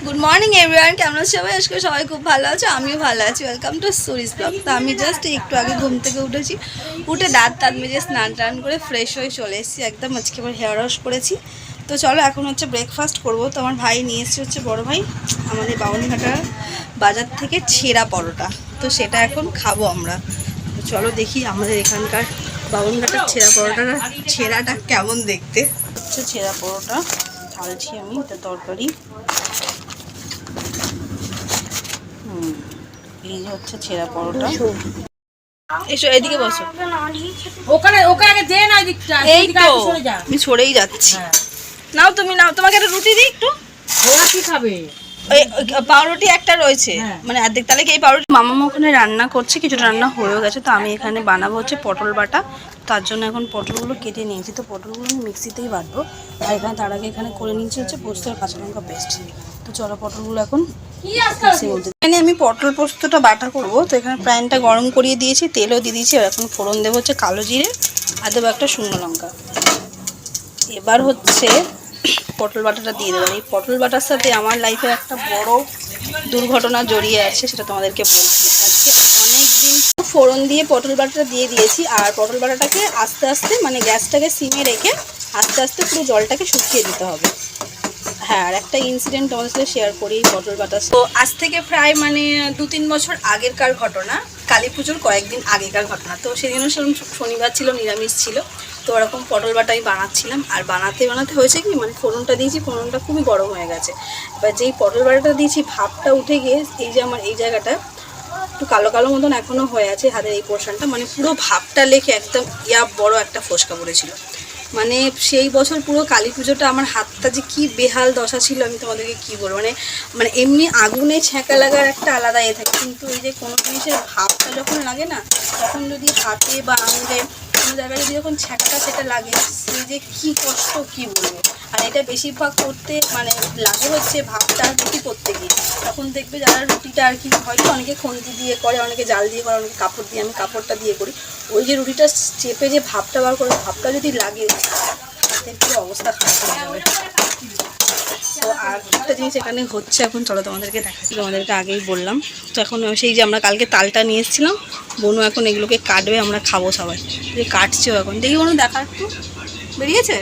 Good morning everyone, কেমন আছো সবাই? আজকে সবাই খুব ভালো আছো, আমিও ভালো আছি। Welcome to Suri's blog. তো আমি জাস্ট একটু আগে ঘুম থেকে উঠেছি, উঠে দাঁত মেজে স্নান টান করে ফ্রেশ হয়ে চলে এসেছি একদম। আজকে আবার হেয়ার ওয়াশ করেছি। তো চলো এখন হচ্ছে ব্রেকফাস্ট করবো। তো আমার ভাই নিয়ে এসেছে হচ্ছে বড়ো ভাই আমাদের বাউনঘাটা বাজার থেকে ছেঁড়া পরোটা, তো সেটা এখন খাবো আমরা। তো চলো দেখি আমাদের এখানকার বাউনঘাটার ছেঁড়াটা কেমন দেখতে। হচ্ছে ছেঁড়া পরোটা ঢালছি আমি, এটা তরকারি। এই যে হচ্ছে ছেঁড়া পরোটা। এসো এদিকে বসো। ওখানে ওকে আগে দে না দিকটা। এই তো আমি সরেই যাচ্ছি। নাও তুমি নাও, তোমাকে একটা রুটি দিই একটু। ওরা কি খাবে? পাউরুটি একটা রয়েছে, মানে অর্ধেক। তাহলে কি এই পাউরুটি মামা ওখানে রান্না করছে, কিছুটা রান্না হয়েও গেছে। তো আমি এখানে বানাবো হচ্ছে পটল বাটা। তার জন্য এখন পটলগুলো কেটে নিয়েছি। তো পটলগুলো আমি মিক্সিতেই বাটবো। আর এখানে তার আগে এখানে করে নিয়েছি হচ্ছে পোস্ত আর কাঁচা লঙ্কা পেস্ট। তো চলো পটলগুলো এখন এখানে আমি পটল পোস্তটা বাটা করবো। তো এখানে প্যানটা গরম করিয়ে দিয়েছি, তেলও দিয়ে দিয়েছি। আর এখন ফোড়ন দেবো হচ্ছে কালো জিরে, আর দেবো একটা শুকনো লঙ্কা। এবার হচ্ছে পটল বাটাটা দিয়ে দেবেন। এই পটল বাটার সাথে আমার লাইফে একটা বড় দুর্ঘটনা জড়িয়ে আছে, সেটা তোমাদেরকে বলছি। আজকে অনেক দিন ফোড়ন দিয়ে পটল বাটাটা দিয়ে দিয়েছি। আর পটল বাটাটাকে আস্তে আস্তে, মানে গ্যাসটাকে সিমে রেখে আস্তে আস্তে পুরো জলটাকে শুকিয়ে দিতে হবে। হ্যাঁ, আর একটা ইনসিডেন্ট তোমাদের সাথে শেয়ার করি পটল বাটা। তো আজ থেকে প্রায় মানে 2-3 বছর আগেরকার ঘটনা, কালী পুজোর কয়েকদিন আগেকার ঘটনা। তো সেদিনও শনিবার ছিল, নিরামিষ ছিল। তো ওরকম পটল বাটাই বানাচ্ছিলাম। আর বানাতে হয়েছে কি, মানে ফোড়নটা দিয়েছি, ফোড়নটা খুবই গরম হয়ে গেছে। এবার যেই পটল বাটাটা দিয়েছি ভাপটা উঠে গিয়ে এই যে আমার এই জায়গাটা একটু কালো কালো মতন এখনও হয়ে আছে, হাতের এই পোর্শনটা, মানে পুরো ভাপটা লেগে একদম বড় একটা ফোসকা পড়েছিল। মানে সেই বছর পুরো কালী পুজোটা আমার হাতটা যে কি বেহাল দশা ছিল আমি তোমাদেরকে কি বলবো। মানে এমনি আগুনে ছ্যাঁকা লাগার একটা আলাদা থাকে, কিন্তু এই যে কোনো জিনিসের ভাবটা যখন লাগে না, তখন যদি হাতে বা আঙুলে কোনো জায়গায় যদি যখন ছ্যাঁকাটা সেটা লাগে, সেই যে কী কষ্ট কী বলবো। আর এটা বেশিরভাগ করতে মানে লাগে হচ্ছে ভাবটা রুটি করতে গিয়ে। তখন দেখবে যারা রুটিটা আর কি হয়তো অনেকে খুন্তি দিয়ে করে, অনেকে জাল দিয়ে করে, অনেকে কাপড় দিয়ে, আমি কাপড়টা দিয়ে করি। ওই যে রুটিটা চেপে যে ভাবটা বার করে, ভাবটা যদি লাগে হাতের পুরো অবস্থা খারাপ হয়ে যাবে। তো আর একটা জিনিস এখানে হচ্ছে এখন, চলো তোমাদেরকে দেখাচ্ছি। তোমাদেরকে আগেই বললাম। তো এখন সেই যে আমরা কালকে তালটা নিয়ে এসেছিলাম, বনু এখন এগুলোকে কাটবে, আমরা খাবো সবাই। যে কাটছেও এখন, দেখি বনু দেখা একটু বেরিয়েছে,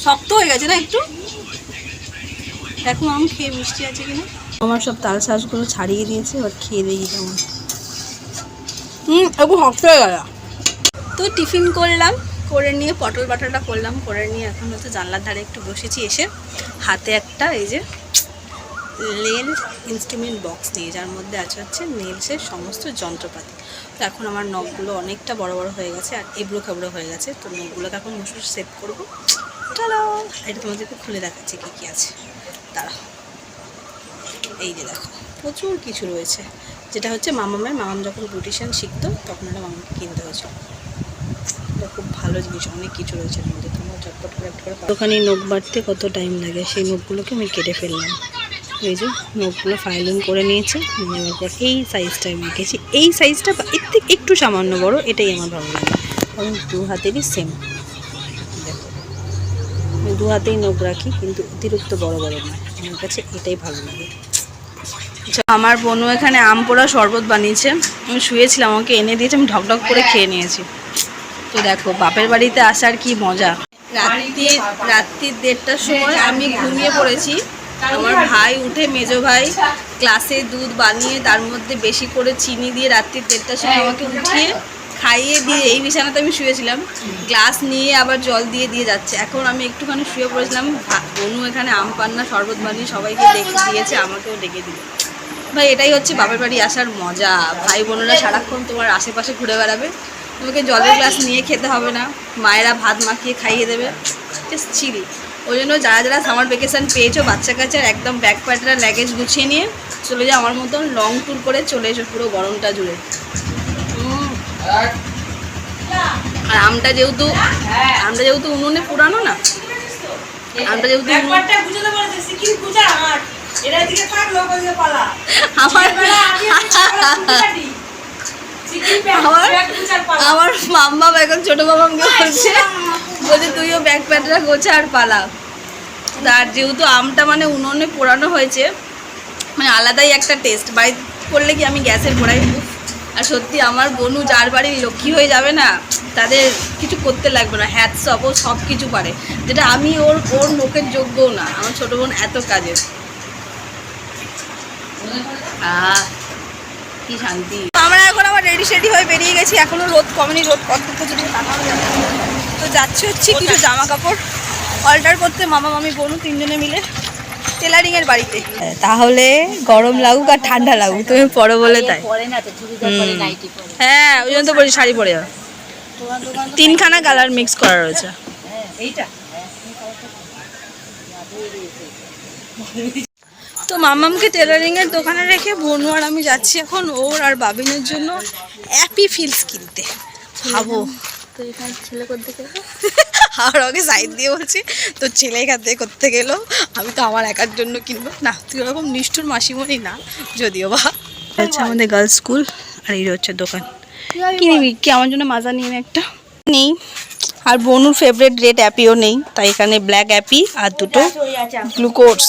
শক্ত হয়ে গেছে না একটু। দেখো আম খেয়ে মিষ্টি আছে কিনা। আমার সব তাল শাঁসগুলো ছাড়িয়ে দিয়েছে, এবার খেয়ে দেখি কেমন। একটু শক্ত হয়ে গেল। তো টিফিন করলাম, করে নিয়ে পটল বাটাটা করলাম, করে নিয়ে এখন হচ্ছে জানলার ধারে একটু বসেছি। এসে হাতে একটা এই যে নেল ইনস্ট্রুমেন্ট বক্স নিয়ে, যার মধ্যে আছে হচ্ছে নেলসের সমস্ত যন্ত্রপাতি। তো এখন আমার নখগুলো অনেকটা বড় বড় হয়ে গেছে আর এবড়ো খেবড়ো হয়ে গেছে। তো নখগুলোকে এখন বসে সেট করবো। চলো এটা তোমাদেরকে খুলে দেখাচ্ছি কী কী আছে। তারা এই যে দেখো প্রচুর কিছু রয়েছে, যেটা হচ্ছে মামাম যখন বিউটিশিয়ান শিখতো তখন এটা মামাকে কিনতে হয়েছিল। এটা খুব ভালো জিনিস, অনেক কিছু রয়েছে এর মধ্যে। তোমরা চটপট করে একটা করে ওখানে নখ বাড়তে কত টাইম লাগে, সেই নখগুলোকে আমি কেটে ফেললাম। এই যে নখগুলো ফাইলিং করে নিয়েছে, নেওয়ার পর এই সাইজটা আমি এঁকেছি। এই সাইজটা এর থেকে একটু সামান্য বড়, এটাই আমার ভালো লাগে, কারণ দু হাতেরই সেম। দেখো আমি দু হাতেই নখ রাখি, কিন্তু অতিরিক্ত বড় বড় নয়, আমার কাছে এটাই ভালো লাগে। আমার বোনও এখানে আম পোড়া শরবত বানিয়েছে। আমি শুয়েছিলাম, আমাকে এনে দিয়েছে, আমি ঢকঢক করে খেয়ে নিয়েছি। তো দেখো বাপের বাড়িতে আসার কি মজা। রাত্রির 1:30টার সময় আমি ঘুমিয়ে পড়েছি। আমার ভাই উঠে, মেজো ভাই গ্লাসে দুধ বানিয়ে তার মধ্যে বেশি করে চিনি দিয়ে রাত্রির 1:30টার সময় আমাকে উঠিয়ে খাইয়ে দিয়ে এই বিছানাতে আমি শুয়েছিলাম। গ্লাস নিয়ে আবার জল দিয়ে দিয়ে যাচ্ছে। এখন আমি একটুখানি শুয়ে পড়েছিলাম, বনু এখানে আম পান্না শরবত বানিয়ে সবাইকে ডেকে দিয়েছে, আমাকেও ডেকে দিল। ভাই এটাই হচ্ছে বাপের বাড়ি আসার মজা। ভাই বোনেরা সারাক্ষণ তোমার আশেপাশে ঘুরে বেড়াবে, তোমাকে জলের গ্লাস নিয়ে খেতে হবে না, মায়েরা ভাত মাখিয়ে খাইয়ে দেবে, জাস্ট চিল। ওই জন্য যারা যারা সামার ভ্যাকেশান পেয়েছো বাচ্চা কাচ্চার, একদম ব্যাগ প্যাটারা লাগেজ গুছিয়ে নিয়ে চলে যাও আমার মতন লং ট্যুর করে চলে এসো পুরো গরমটা জুড়ে। আর আমটা যেহেতু উনুনে পুরানো না, আমটা যেহেতু আমার মাম্মা এখন ছোট মামাকে বলছে তুইও ব্যাগ প্যাটরা গোছা আর পালা। আর যেহেতু আমটা মানে উনুনে পোড়ানো হয়েছে, মানে আলাদাই একটা টেস্ট। বাড়িতে করলে কি আমি গ্যাসে পোড়াই, আর সত্যি আমার বোনু যার বাড়ির লক্ষ্মী হয়ে যাবে না, তাদের কিছু করতে লাগবে না, হ্যাটস অফ, ও সব কিছু পারে, যেটা আমি ওর লোকের যোগ্যও না। আমার ছোটো বোন এত কাজের। কি শান্তি। আমরা এখন আবার রেডি সেডি হয়ে বেরিয়ে গেছি, এখনো রোদ কমেনি, রোদ কত যদি তাকানো যাবে। তো যাচ্ছি হচ্ছে কিছু জামা কাপড় অল্টার করতে, মামা মামি বোনু তিনজনে মিলে টেলারিং এর বাড়িতে। তাহলে গরম লাগুক আর ঠান্ডা লাগুক, তুমি পরো বলে তাই। হ্যাঁ, ওই জন্য তো বলছি শাড়ি পরে যাও। 3খানা কালার মিক্স করা রয়েছে। তো মামামকে টেলারিং এর দোকানে রেখে বোনু আর আমি যাচ্ছি এখন ওর আর বাবিনের জন্য অ্যাপি ফিলস কিনতে। খাবো তো এখানে ছেলে করতে গেল আর ওকে সাইড দিয়ে বলছি তোর ছেলে এখান থেকে করতে গেলো, আমি তো আমার একার জন্য কিনবো না। তুই ওরকম নিষ্ঠুর মাসিমণি না, যদিও বা। হচ্ছে আমাদের গার্লস স্কুল আর এই হচ্ছে দোকান। কি নিবি? কি আমার জন্য মাজা নিয়ে একটা নেই, আর বনুর ফেভারিট রেড অ্যাপিও নেই, তাই এখানে ব্ল্যাক অ্যাপি আর দুটো গ্লুকোজ।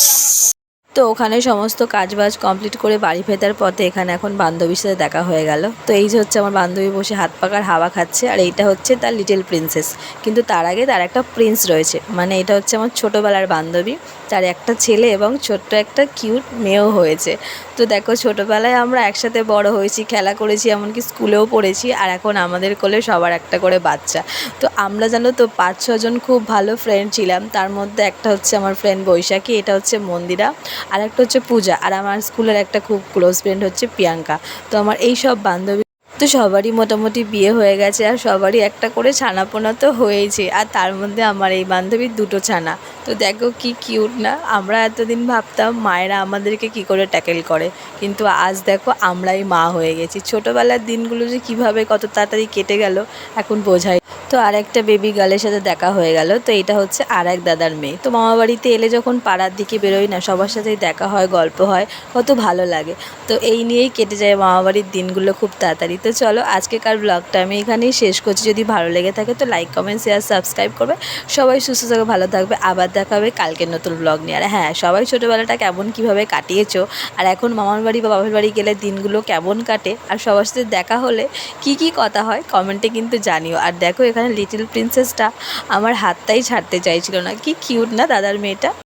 তো ওখানে সমস্ত কাজবাজ কমপ্লিট করে বাড়ি ফেরার পথে এখানে এখন বান্ধবীর সাথে দেখা হয়ে গেল। তো এই যে হচ্ছে আমার বান্ধবী বসে হাত পাকার হাওয়া খাচ্ছে, আর এইটা হচ্ছে তার লিটল প্রিন্সেস। কিন্তু তার আগে তার একটা প্রিন্স রয়েছে, মানে এটা হচ্ছে আমার ছোটোবেলার বান্ধবী, তার একটা ছেলে এবং ছোট্ট একটা কিউট মেয়েও হয়েছে। তো দেখো ছোটোবেলায় আমরা একসাথে বড় হয়েছি, খেলা করেছি, এমনকি স্কুলেও পড়েছি, আর এখন আমাদের কোলে সবার একটা করে বাচ্চা। তো আমরা জানো তো 5-6 জন খুব ভালো ফ্রেন্ড ছিলাম, তার মধ্যে একটা হচ্ছে আমার ফ্রেন্ড বৈশাখী, এটা হচ্ছে মন্দিরা, আর একটা হচ্ছে পূজা, আর আমার স্কুলের একটা খুব ক্লোজ ফ্রেন্ড হচ্ছে প্রিয়াঙ্কা। তো আমার এই সব বান্ধবী তো সবারই মোটামুটি বিয়ে হয়ে গেছে, আর সবারই একটা করে ছানাপোনা তো হয়েছে, আর তার মধ্যে আমার এই বান্ধবীর 2টো ছানা। তো দেখো কি কিউট না। আমরা এতদিন ভাবতাম মায়েরা আমাদেরকে কি করে ট্যাকেল করে, কিন্তু আজ দেখো আমরাই মা হয়ে গেছি। ছোটোবেলার দিনগুলো যে কীভাবে কত তাড়াতাড়ি কেটে গেল এখন বোঝাই। তো আর একটা বেবি গার্লের সাথে দেখা হয়ে গেল। তো এটা হচ্ছে আর এক দাদার মেয়ে। তো মামা বাড়িতে এলে যখন পাড়ার দিকে বেরোই না, সবার সাথেই দেখা হয়, গল্প হয়, কত ভালো লাগে। তো এই নিয়েই কেটে যায় মামা বাড়ির দিনগুলো খুব তাড়াতাড়ি। তো চলো আজকেকার ব্লগটা আমি এখানেই শেষ করছি। যদি ভালো লেগে থাকে তো লাইক, কমেন্ট, শেয়ার, সাবস্ক্রাইব করবে। সবাই সুস্থ থাকবে, ভালো থাকবে। আবার দেখা হবে কালকের নতুন ব্লগ নিয়ে। আর হ্যাঁ, সবাই ছোটোবেলাটা কেমন কীভাবে কাটিয়েছো, আর এখন মামার বাড়ি বা বাবার বাড়ি গেলে দিনগুলো কেমন কাটে, আর সবার সাথে দেখা হলে কি কথা হয় কমেন্টে কিন্তু জানিও। আর দেখো এখানে লিটল প্রিন্সেসটা আমার হাতটাই ছাড়তে চাইছিল না, কি কিউট না দাদার মেয়েটা।